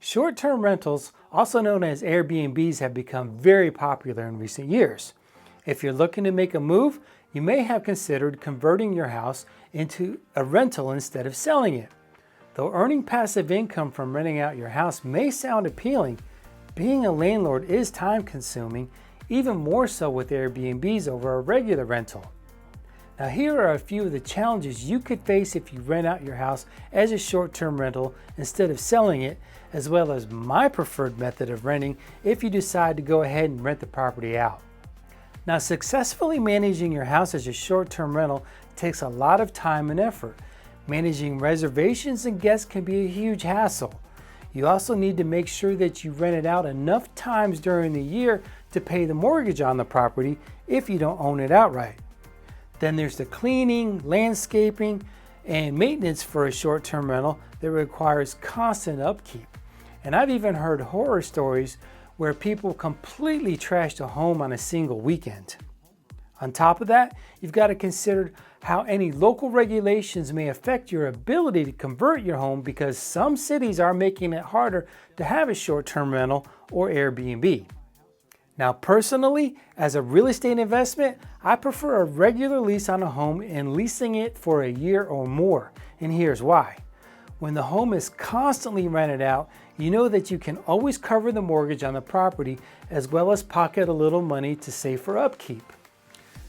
Short-term rentals, also known as Airbnbs, have become very popular in recent years. If you're looking to make a move, you may have considered converting your house into a rental instead of selling it. Though earning passive income from renting out your house may sound appealing, being a landlord is time-consuming, even more so with Airbnbs over a regular rental. Now here are a few of the challenges you could face if you rent out your house as a short-term rental instead of selling it, as well as my preferred method of renting if you decide to go ahead and rent the property out. Now, successfully managing your house as a short-term rental takes a lot of time and effort. Managing reservations and guests can be a huge hassle. You also need to make sure that you rent it out enough times during the year to pay the mortgage on the property if you don't own it outright. Then there's the cleaning, landscaping, and maintenance for a short-term rental that requires constant upkeep. And I've even heard horror stories where people completely trashed a home on a single weekend. On top of that, you've got to consider how any local regulations may affect your ability to convert your home, because some cities are making it harder to have a short-term rental or Airbnb. Now personally, as a real estate investment, I prefer a regular lease on a home and leasing it for a year or more, and here's why. When the home is constantly rented out, you know that you can always cover the mortgage on the property as well as pocket a little money to save for upkeep.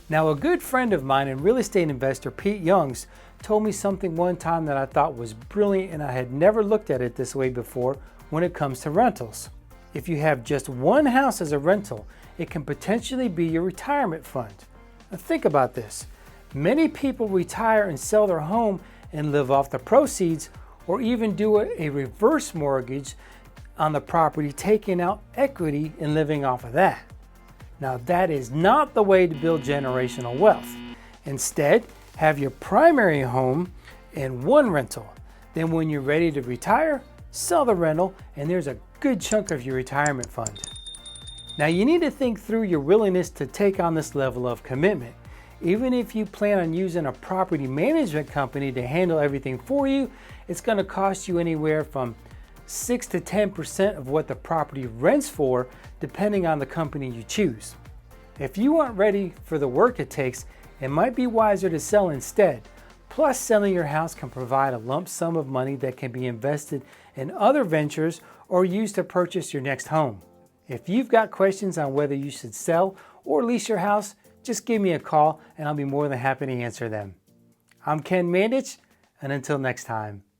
Now, a good friend of mine and real estate investor, Pete Youngs, told me something one time that I thought was brilliant, and I had never looked at it this way before when it comes to rentals. If you have just one house as a rental, it can potentially be your retirement fund. Now think about this. Many people retire and sell their home and live off the proceeds, or even do a reverse mortgage on the property, taking out equity and living off of that. Now that is not the way to build generational wealth. Instead, have your primary home and one rental. Then when you're ready to retire, sell the rental, and there's a good chunk of your retirement fund. Now you need to think through your willingness to take on this level of commitment. Even if you plan on using a property management company to handle everything for you, it's going to cost you anywhere from 6 to 10% of what the property rents for, depending on the company you choose. If you aren't ready for the work it takes, it might be wiser to sell instead. Plus, selling your house can provide a lump sum of money that can be invested in other ventures or used to purchase your next home. If you've got questions on whether you should sell or lease your house, just give me a call and I'll be more than happy to answer them. I'm Ken Mandich, and until next time.